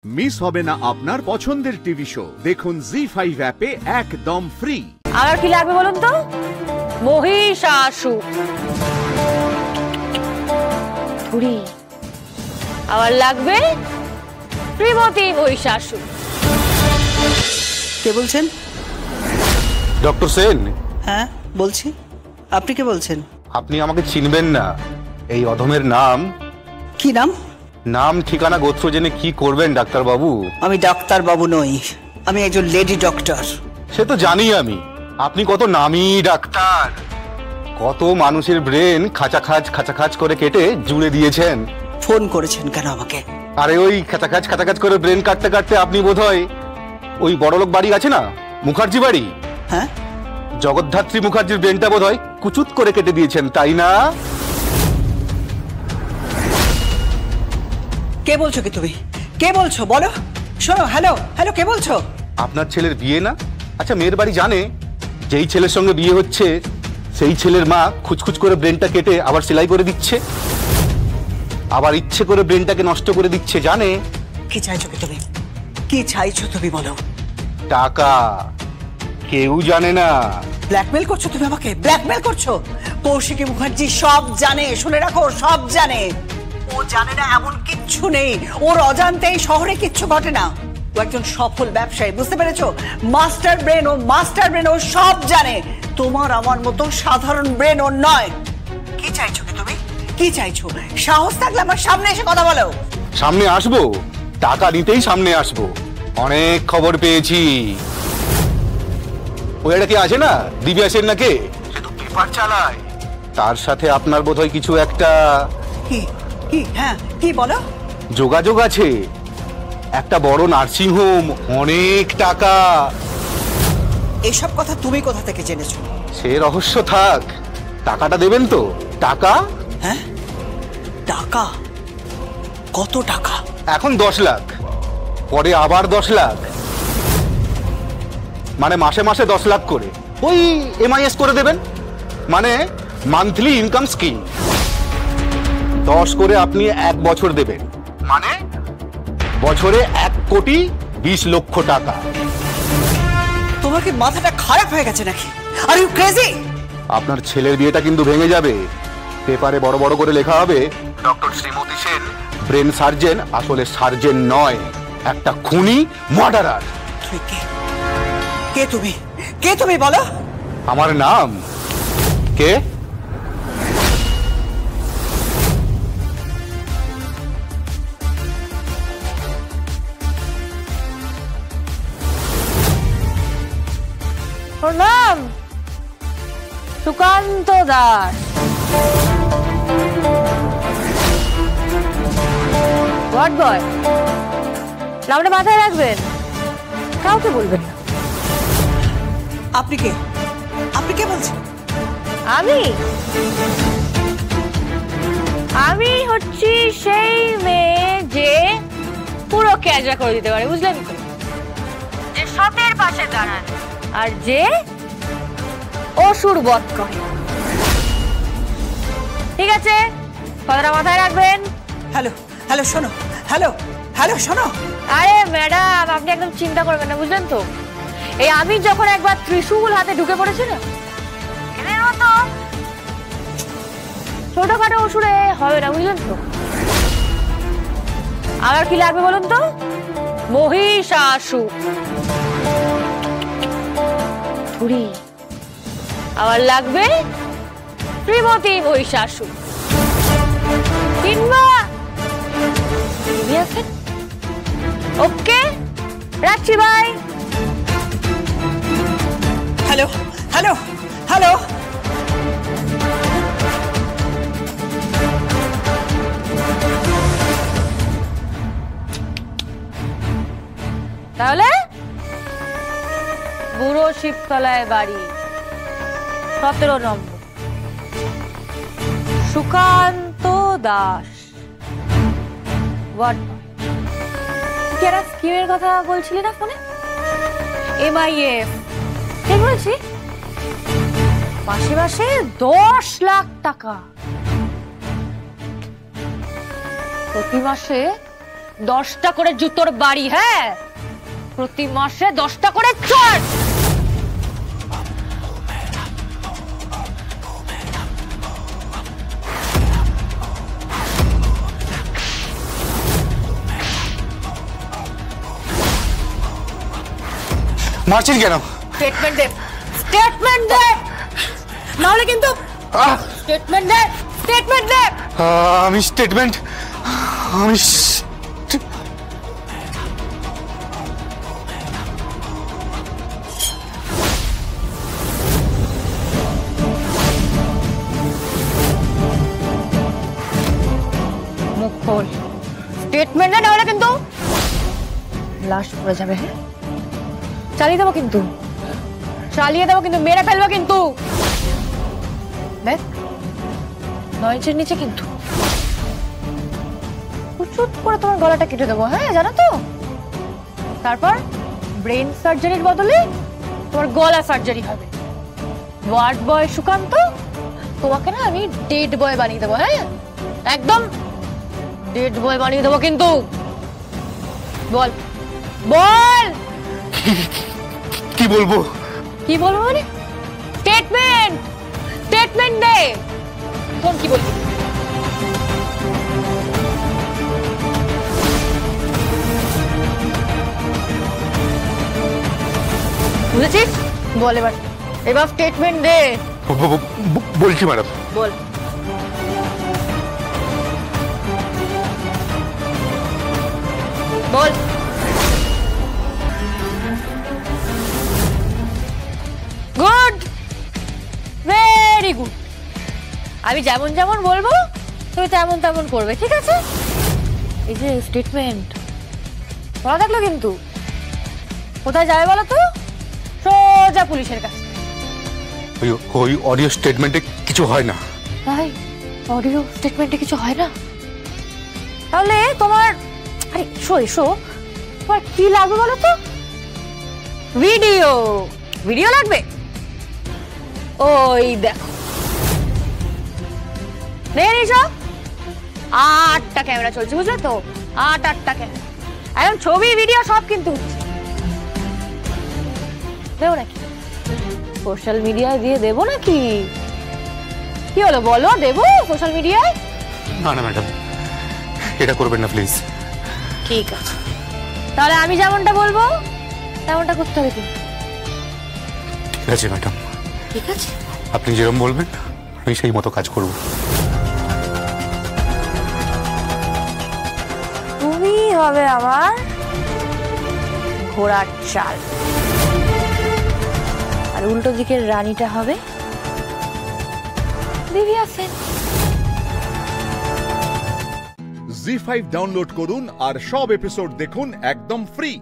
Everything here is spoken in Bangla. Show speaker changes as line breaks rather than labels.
মিস হবে না আপনার পছন্দের টিভি শো। দেখুন জি5 অ্যাপে একদম ফ্রি।
আর কি লাগবে বলুন তো? মহিষাসুর। থুড়ি। আবার লাগবে শ্রীমতী মহিষাসুর।
কে বলছেন?
ডক্টর সেন।
হ্যাঁ বলছি। আপনি কে বলছেন?
আপনি আমাকে চিনবেন না। এই অধমের নাম
কি নাম?
নাম ঠিকানা গোত্র জেনে কি করবেন ডাক্তার বাবু?
আমি ডাক্তার বাবু নই, আমি একজন লেডি ডক্টর।
সে তো জানি আমি। আপনি কত নামী ডাক্তার, কত মানুষের ব্রেন খাঁচাখাচ করে কেটে জুড়ে দিয়েছেন।
ফোন করেছেন কেন আমাকে?
আরে ওই খাঁচাখাচ করে ব্রেন কাটতে কাটতে আপনি বোধহয় ওই বড়লোক বাড়ি আছে না, মুখার্জি বাড়ি,
হ্যাঁ
জগদ্ধাত্রী মুখার্জির ব্রেনটা বোধহয় কুচুত করে কেটে দিয়েছেন, তাই না?
কে বলছো কি তুমি? কে বলছো বলো? শোনো, হ্যালো হ্যালো, কে বলছো?
আপনার ছেলের বিয়ে না? আচ্ছা, মেয়ের বাড়ি জানে যেই ছেলের সঙ্গে বিয়ে হচ্ছে সেই ছেলের মা খুচখুচ করে ব্রেনটা কেটে আবার সেলাই করে দিচ্ছে, আবার ইচ্ছে করে ব্রেনটাকে নষ্ট করে দিচ্ছে, জানে?
কি চাইছো কি তুমি? কি চাইছো তুমি বলো?
টাকা। কেউ জানে না।
ব্ল্যাকমেল করছো তুমি আমাকে? ব্ল্যাকমেল করছো? কৌশিকী মুখার্জি সব জানে, শুনে রাখো, সব জানে। ও জানে না এমন কিচ্ছু নেই। ওর অজান্তেই শহরে কিচ্ছু ঘটে না। ও একজন সফল ব্যবসায়ী, বুঝতে পেরেছো? মাস্টার ব্রেন ও সব জানে। তোমার আমার মতো সাধারণ ব্রেন ওর নয়। কি চাইছো কি তুমি? কি চাইছো? সাহস থাকলে আমার সামনে এসে কথা বলো।
সামনে আসবো? টাকা নিতেই সামনে আসবো। অনেক খবর পেয়েছি। ওই একটা কি আছে না, দিব্যা সেন নাকি, সে তো পেপার চালায়। তার সাথে আপনার বোধহয় কিছু একটা
কি কি হ্যাঁ কি বলো?
যোগাযোগ আছে। একটা বড় নার্সিং হোম, অনেক টাকা।
এসব কথা তুমি কোথা থেকে জেনেছো?
সে রহস্য থাক। টাকাটা দেবেন তো? টাকা?
হ্যাঁ টাকা? কত টাকা?
এখন 10 লাখ, পরে আবার 10 লাখ, মানে মাসে মাসে 10 লাখ করে। ওই এমআইএস করে দেবেন, মানে মান্থলি ইনকাম স্কিম। 10 করে আপনি 1 বছর দেবেন, মানে বছরে 1,20,00,000 টাকা।
তোমার কি মাথাটা খারাপ হয়ে গেছে নাকি? Are you crazy?
আপনার ছেলের বিয়েটা কিন্তু ভেঙে যাবে। পেপারে বড় বড় করে লেখা হবে, doctor Shrimati Sen brain surgeon আসলে সার্জেন নয়, একটা খুনি, মার্ডারার।
তুই কে? কে তুমি? কে তুমি বলো?
আমার নাম কে?
ওর নাম সুকান্ত দাস। What boy? নামটা মাথায় রাখবেন, কাউকে বলবেন না।
আপনি কে? আপনি কে বলছেন?
আমি হচ্ছি সেই মেয়ে যে পুরো ক্যাজা করে দিতে পারে, বুঝলেন তো? যে সতের পাশে দাঁড়ায় আর যে অসুর বধ করে। ঠিক আছে, কথাটা মাথায় রাখবেন।
হ্যালো হ্যালো শোনো, হ্যালো হ্যালো শোনো।
আরে ম্যাডাম, আপনি একদম চিন্তা করবেন না, বুঝলেন তো? এই আমি যখন একবার ত্রিশূল হাতে ঢুকে পড়েছি না, এদের মতো ছোটখাটো অসুরে হবে না, বুঝলেন তো? আর কি লাগবে বলুন তো? মহিষাসুর। থুড়ি। আবার লাগবে শ্রীমতী মহিষাসুর। কিংবা ওকে, রাখছি, ভাই।
Hello hello hello.
তাহলে বুড়ো শিবতলায় বাড়ি, 17 নম্বর, সুকান্ত দাস। যারা স্কিমের কথা বলছিলি না ফোনে, এমআইএফ, ঠিক বলছি? মাসে মাসে 10 লাখ টাকা, প্রতি মাসে 10টা করে জুতোর বাড়ি, হ্যাঁ, প্রতি মাসে 10টা করে চার্জ।
মারছেন কেন?
স্টেটমেন্ট দে, স্টেটমেন্ট দে, নাহলে কিন্তু স্টেটমেন্ট দে, স্টেটমেন্ট দে।
আমি স্টেটমেন্ট,
মুখ খোল, স্টেটমেন্ট দে, নাহলে কিন্তু লাশ পড়ে যাবে। হ্যাঁ, চালিয়ে দেবো কিন্তু, চালিয়ে দেবো কিন্তু, মেরে ফেলবো কিন্তু। দেখ, 9 ইঞ্চের নিচে কিন্তু। চুপ করে তোমার গলাটা কেটে দেবো, হ্যাঁ, জানো তো। তারপর ব্রেন সার্জারির বদলে তোমার গলা সার্জারি হবে। ওয়ার্ড বয় সুকান্ত, তোমাকে না আমি ডেড বয় বানিয়ে দেবো, হ্যাঁ, একদম ডেড বয় বানিয়ে দেবো কিন্তু। বল বল,
কি বলবো?
কি বলবো মানে? স্টেটমেন্ট, স্টেটমেন্ট দে। কোন কি বলবি? বুঝেছিস? বল এবার, এবার স্টেটমেন্ট দে।
বলছি ম্যাডাম।
বল। বল। Good, very good. আমি যেমন যেমন বলবো তুমি তেমন তেমন করবে, ঠিক আছে? এই যে স্টেটমেন্ট পড়া থাকলো কিন্তু। কোথায় যাবে বলো তো? সোজা পুলিশের কাছে।
ওই অডিও স্টেটমেন্টে কিছু হয় না।
তাই অডিও স্টেটমেন্টে কিছু হয় না? তাহলে তোমার, আরে এসো এসো, তোমার কি লাগবে বলো তো? ভিডিও, ভিডিও লাগবে। ওই দেখো, সব 8টা ক্যামেরা চলছে, বুঝলে তো? 8টা ক্যামেরা, এখন ছবি ভিডিও সব কিন্তু দেবো নাকি? সোশ্যাল মিডিয়ায় দিয়ে দেবো নাকি? কি হলো বলো, দেবো সোশ্যাল মিডিয়ায়?
না না ম্যাডাম, এটা করবেন না প্লিজ।
ঠিক আছে, তাহলে আমি যেমনটা বলবো তেমনটা করতে হবে কিন্তু।
ঠিক আছে ম্যাডাম,
ঠিক আছে,
আপনি যেরকম বলবেন আমি সেই মতো কাজ করব।
তুমি হবে আমার ঘোড়ার চাল, আর উল্টো দিকের রানীটা হবে দিব্যা সেন।
জি5 ডাউনলোড করুন আর সব এপিসোড দেখুন একদম ফ্রি।